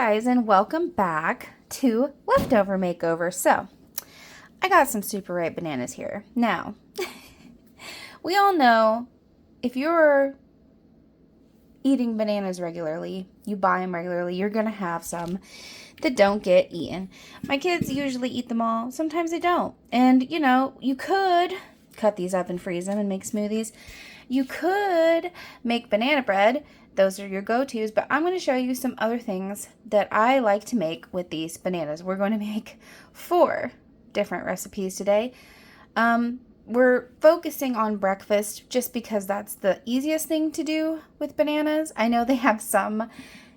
guys, and welcome back to Leftover Makeover. So, I got some super ripe bananas here. Now, we all know if you're eating bananas regularly, you buy them regularly, you're going to have some that don't get eaten. My kids usually eat them all. Sometimes they don't. And, you know, you could cut these up and freeze them and make smoothies. You could make banana bread. Those are your go-tos, but I'm going to show you some other things that I like to make with these bananas. We're going to make 4 different recipes today. We're focusing on breakfast just because that's the easiest thing to do with bananas. I know they have some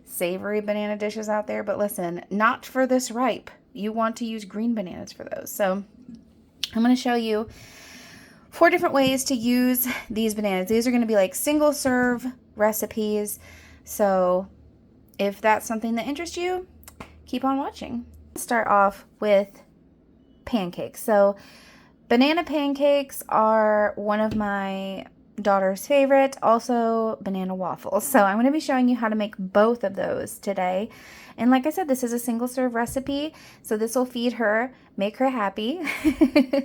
savory banana dishes out there, but listen, not for this ripe. You want to use green bananas for those. So I'm going to show you 4 different ways to use these bananas. These are going to be like single serve recipes. So if that's something that interests you, keep on watching. Let's start off with pancakes. So banana pancakes are one of my daughter's favorite. Also banana waffles. So I'm going to be showing you how to make both of those today. And like I said, this is a single serve recipe. So this will feed her, make her happy.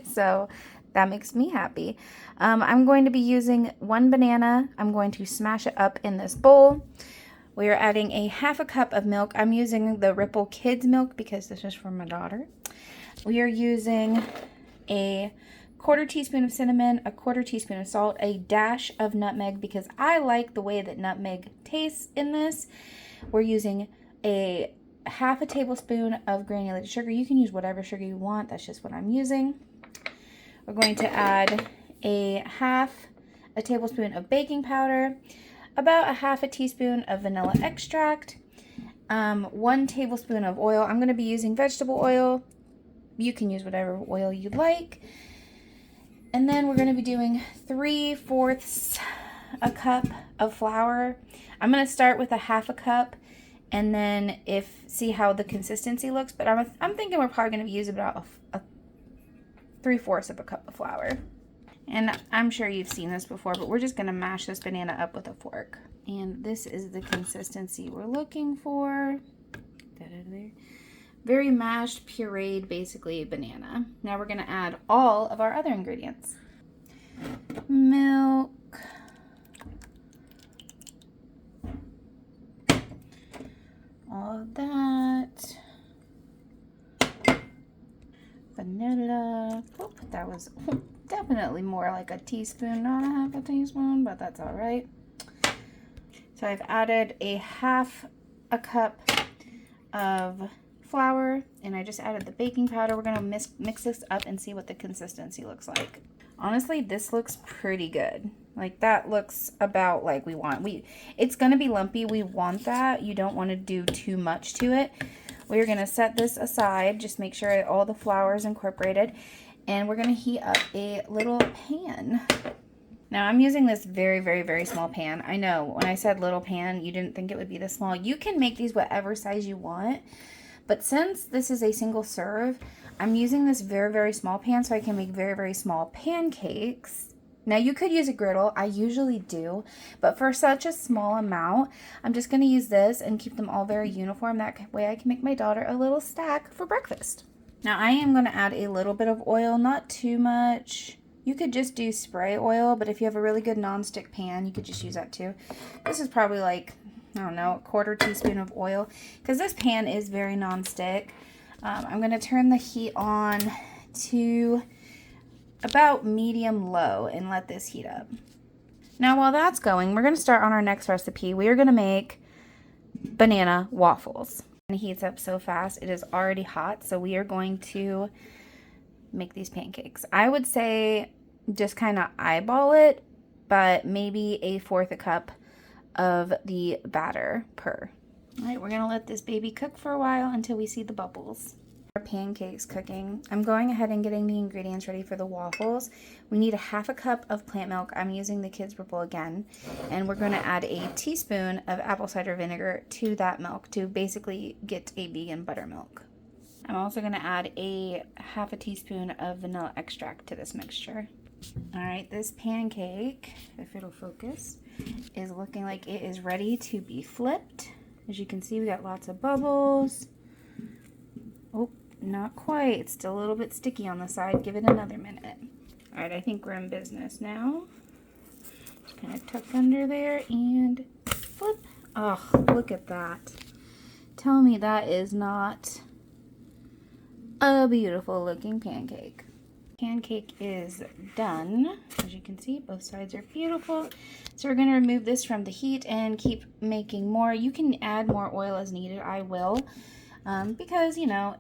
So that makes me happy. I'm going to be using 1 banana. I'm going to smash it up in this bowl. We are adding a 1/2 cup of milk. I'm using the Ripple Kids milk because this is for my daughter. We are using a 1/4 teaspoon of cinnamon, a 1/4 teaspoon of salt, a dash of nutmeg because I like the way that nutmeg tastes in this. We're using a 1/2 tablespoon of granulated sugar. You can use whatever sugar you want. That's just what I'm using. We're going to add a 1/2 tablespoon of baking powder, about a 1/2 teaspoon of vanilla extract, 1 tablespoon of oil. I'm going to be using vegetable oil. You can use whatever oil you like. And then we're going to be doing 3/4 cup of flour. I'm going to start with a 1/2 cup and then see how the consistency looks. But I'm thinking we're probably going to use about a 3/4 cup of flour. And I'm sure you've seen this before, but we're just going to mash this banana up with a fork. And this is the consistency we're looking for. Very mashed, pureed, basically, banana. Now we're going to add all of our other ingredients. Milk. All of that. Vanilla. Oh, that was definitely more like a teaspoon, not a 1/2 teaspoon, but that's all right. So I've added a 1/2 cup of flour, and I just added the baking powder. We're going to mix this up and see what the consistency looks like. Honestly, this looks pretty good. Like, that looks about like we want. It's going to be lumpy. We want that. You don't want to do too much to it. We're going to set this aside. Just make sure all the flour is incorporated. And we're going to heat up a little pan. Now, I'm using this very, very, very small pan. I know when I said little pan, you didn't think it would be this small. You can make these whatever size you want. But since this is a single serve, I'm using this very, very small pan so I can make very, very small pancakes. Now, you could use a griddle. I usually do. But for such a small amount, I'm just going to use this and keep them all very uniform. That way I can make my daughter a little stack for breakfast. Now, I am going to add a little bit of oil, not too much. You could just do spray oil, but if you have a really good nonstick pan, you could just use that too. This is probably like, I don't know, a 1/4 teaspoon of oil because this pan is very nonstick. I'm going to turn the heat on to about medium low and let this heat up. Now, while that's going, we're going to start on our next recipe. We are going to make banana waffles. It heats up so fast, it is already hot, so we are going to make these pancakes. I would say just kind of eyeball it, but maybe a 1/4 cup of the batter per. All right, we're going to let this baby cook for a while until we see the bubbles. Our pancakes cooking. I'm going ahead and getting the ingredients ready for the waffles. We need a 1/2 cup of plant milk. I'm using the Kids Ripple again. And we're going to add a teaspoon of apple cider vinegar to that milk to basically get a vegan buttermilk. I'm also going to add a 1/2 teaspoon of vanilla extract to this mixture. All right, this pancake, if it'll focus, is looking like it is ready to be flipped. As you can see, we got lots of bubbles. Oh, not quite. It's still a little bit sticky on the side. Give it another minute. All right, I think we're in business now. Just kind of tuck under there and flip. Oh, look at that. Tell me that is not a beautiful looking pancake. Pancake is done. As you can see, both sides are beautiful. So we're going to remove this from the heat and keep making more. You can add more oil as needed. I will, because, you know,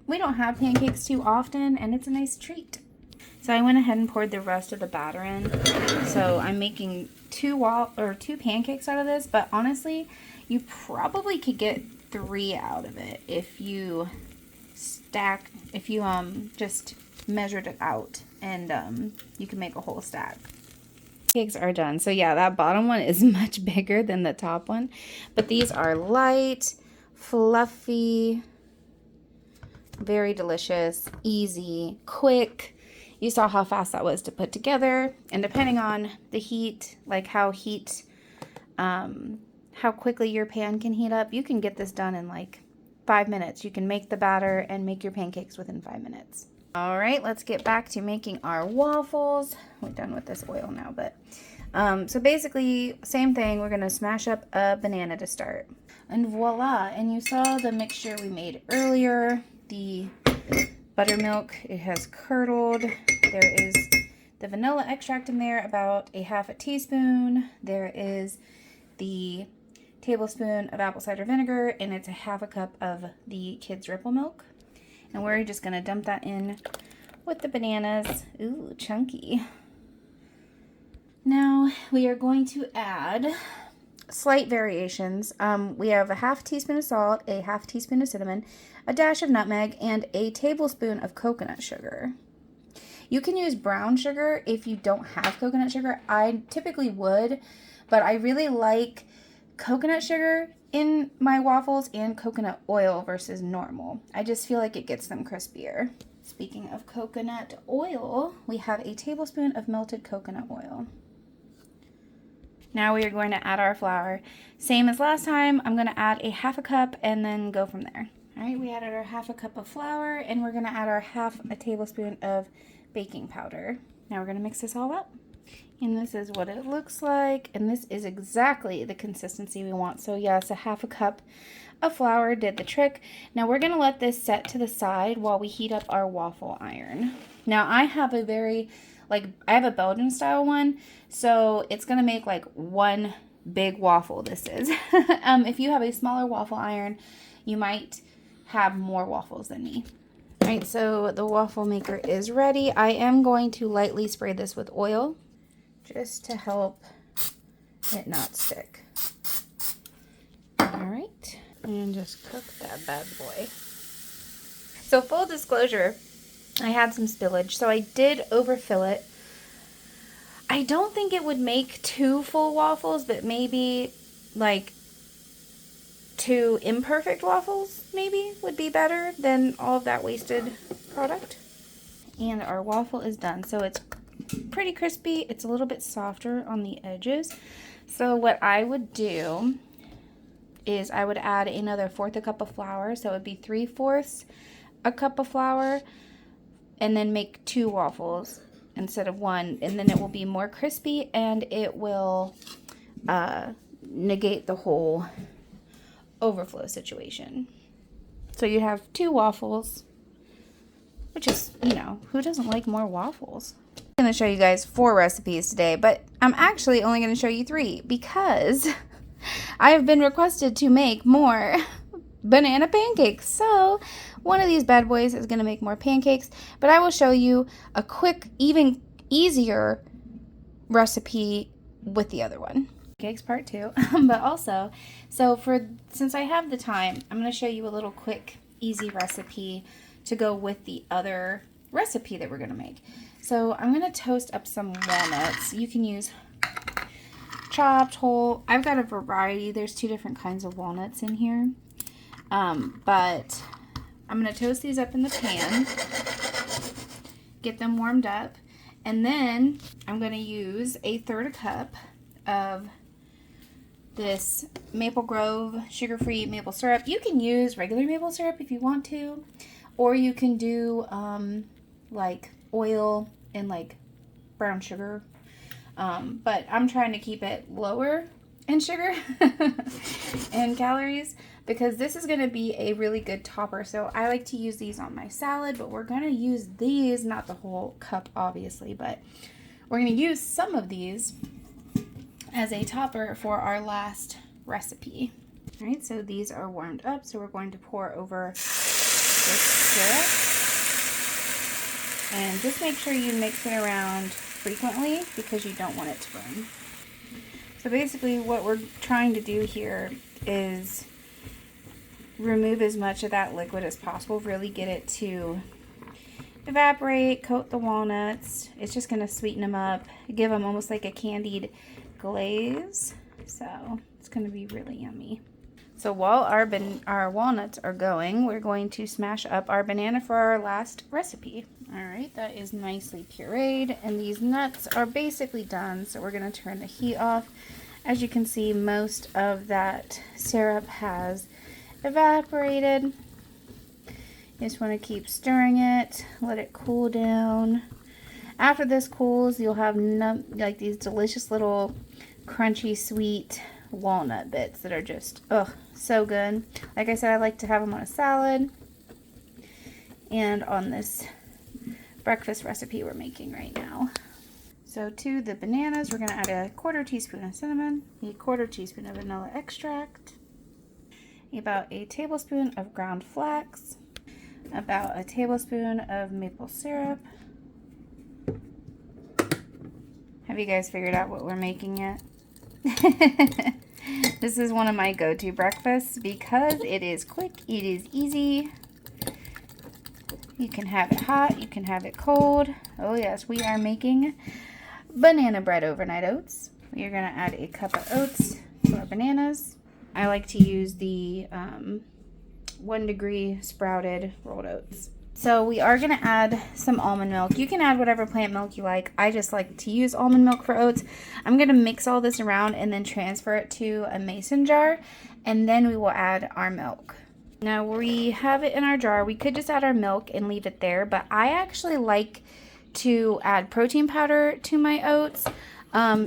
we don't have pancakes too often, and it's a nice treat. So I went ahead and poured the rest of the batter in. So I'm making two pancakes out of this, but honestly, you probably could get 3 out of it if you just measured it out, and you can make a whole stack. Cakes are done. So yeah, that bottom one is much bigger than the top one, but these are light, fluffy, very delicious, easy, quick. You saw how fast that was to put together, and depending on the heat, like how quickly your pan can heat up, you can get this done in like 5 minutes. You can make the batter and make your pancakes within 5 minutes. All right, let's get back to making our waffles. We're done with this oil now, but so basically same thing. We're gonna smash up a banana to start, and voila. And you saw the mixture we made earlier, the buttermilk. It has curdled. There is the vanilla extract in there, about a half a teaspoon. There is the tablespoon of apple cider vinegar, and it's a half a cup of the kids' ripple milk. And we're just going to dump that in with the bananas. Ooh, chunky. Now we are going to add slight variations. We have a half teaspoon of salt, a half teaspoon of cinnamon, a dash of nutmeg, and a tablespoon of coconut sugar. You can use brown sugar if you don't have coconut sugar. I typically would, but I really like coconut sugar in my waffles and coconut oil versus normal. I just feel like it gets them crispier. Speaking of coconut oil, we have a tablespoon of melted coconut oil. Now we are going to add our flour. Same as last time, I'm going to add a half a cup and then go from there. All right, we added our half a cup of flour, and we're going to add our half a tablespoon of baking powder. Now we're going to mix this all up. And this is what it looks like, and this is exactly the consistency we want. So yes, a half a cup of flour did the trick. Now we're going to let this set to the side while we heat up our waffle iron. Now I have a I have a Belgian style one, so it's going to make like one big waffle. This is. If you have a smaller waffle iron, you might have more waffles than me. All right, so the waffle maker is ready. I am going to lightly spray this with oil, just to help it not stick. All right, and just cook that bad boy. So full disclosure, I had some spillage, so I did overfill it. I don't think it would make 2 full waffles, but maybe like 2 imperfect waffles maybe would be better than all of that wasted product. And our waffle is done, so it's pretty crispy. It's a little bit softer on the edges. So what I would do is I would add another 1/4 cup of flour, so it would be 3/4 a cup of flour, and then make 2 waffles instead of 1, and then it will be more crispy, and it will negate the whole overflow situation. So you have 2 waffles, which is, you know, who doesn't like more waffles? I'm going to show you guys 4 recipes today, but I'm actually only going to show you 3 because I have been requested to make more banana pancakes. So one of these bad boys is going to make more pancakes, but I will show you a quick, even easier recipe with the other one. Pancakes part 2. But also, since I have the time, I'm going to show you a little quick, easy recipe to go with the other recipe that we're going to make. So I'm going to toast up some walnuts. You can use chopped, whole. I've got a variety. There's 2 different kinds of walnuts in here. But I'm going to toast these up in the pan, get them warmed up, and then I'm going to use a 1/3 cup of this Maple Grove sugar-free maple syrup. You can use regular maple syrup if you want to, or you can do like oil and like brown sugar. But I'm trying to keep it lower in sugar and calories because this is going to be a really good topper. So I like to use these on my salad, but we're going to use these, not the whole cup obviously, but we're going to use some of these as a topper for our last recipe. All right, so these are warmed up, so we're going to pour over this syrup. And just make sure you mix it around frequently because you don't want it to burn. So basically what we're trying to do here is remove as much of that liquid as possible, really get it to evaporate, coat the walnuts. It's just going to sweeten them up, give them almost like a candied glaze. So it's going to be really yummy. So while our walnuts are going, we're going to smash up our banana for our last recipe. All right, that is nicely pureed, and these nuts are basically done. So we're going to turn the heat off. As you can see, most of that syrup has evaporated. You just want to keep stirring it, let it cool down. After this cools, you'll have like these delicious little crunchy, sweet walnut bits that are just, oh, so good. Like I said, I like to have them on a salad and on this breakfast recipe we're making right now. So to the bananas, we're going to add a 1/4 teaspoon of cinnamon, a 1/4 teaspoon of vanilla extract, about a tablespoon of ground flax, about a tablespoon of maple syrup. Have you guys figured out what we're making yet? This is one of my go-to breakfasts because it is quick, it is easy. You can have it hot, you can have it cold. Oh yes, we are making banana bread overnight oats. We are going to add a cup of oats to our bananas. I like to use the 1 degree sprouted rolled oats. So we are going to add some almond milk. You can add whatever plant milk you like. I just like to use almond milk for oats. I'm going to mix all this around and then transfer it to a mason jar, and then we will add our milk. Now we have it in our jar. We could just add our milk and leave it there, but I actually like to add protein powder to my oats.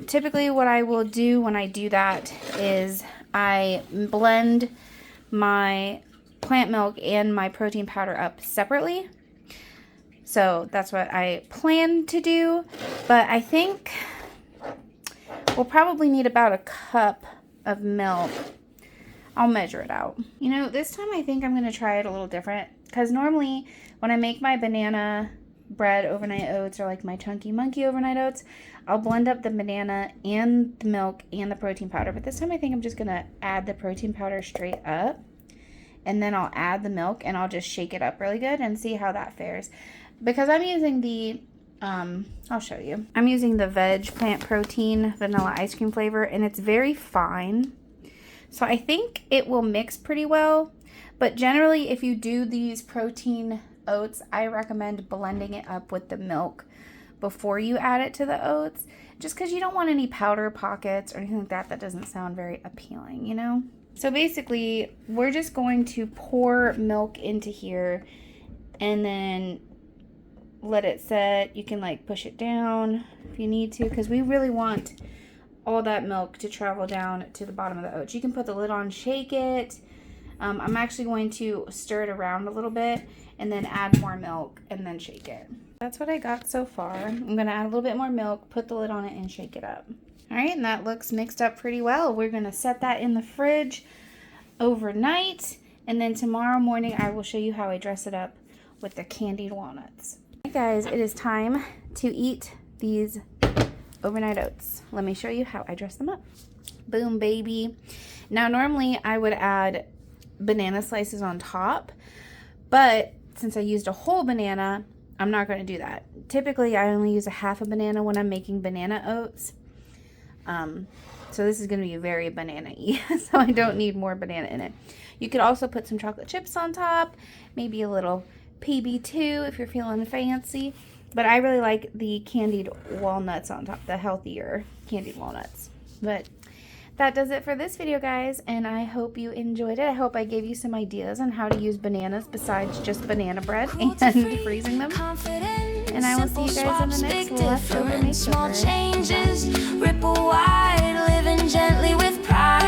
Typically what I will do when I do that is I blend my plant milk and my protein powder up separately. So that's what I plan to do, but I think we'll probably need about a cup of milk. I'll measure it out. You know, this time I think I'm going to try it a little different because normally when I make my banana bread overnight oats or like my Chunky Monkey overnight oats, I'll blend up the banana and the milk and the protein powder, but this time I think I'm just going to add the protein powder straight up. And then I'll add the milk and I'll just shake it up really good and see how that fares. Because I'm using the, I'll show you. I'm using the veg plant protein vanilla ice cream flavor, and it's very fine. So I think it will mix pretty well. But generally, if you do these protein oats, I recommend blending it up with the milk before you add it to the oats. Just because you don't want any powder pockets or anything like that. That doesn't sound very appealing, you know? So basically, we're just going to pour milk into here and then let it set. You can like push it down if you need to, because we really want all that milk to travel down to the bottom of the oats. You can put the lid on, shake it. I'm actually going to stir it around a little bit and then add more milk and then shake it. That's what I got so far. I'm going to add a little bit more milk, put the lid on it, and shake it up. All right, and that looks mixed up pretty well. We're going to set that in the fridge overnight, and then tomorrow morning I will show you how I dress it up with the candied walnuts. Hey guys, it is time to eat these overnight oats. Let me show you how I dress them up. Boom, baby. Now, normally I would add banana slices on top, but since I used a whole banana, I'm not going to do that. Typically, I only use a half a banana when I'm making banana oats. So this is going to be very banana-y, so I don't need more banana in it. You could also put some chocolate chips on top, maybe a little PB2 if you're feeling fancy. But I really like the candied walnuts on top, the healthier candied walnuts. But that does it for this video, guys, and I hope you enjoyed it. I hope I gave you some ideas on how to use bananas besides just banana bread and freezing them. And I will see you guys in the next leftover makeover. Small changes ripple wide, living gently with pride.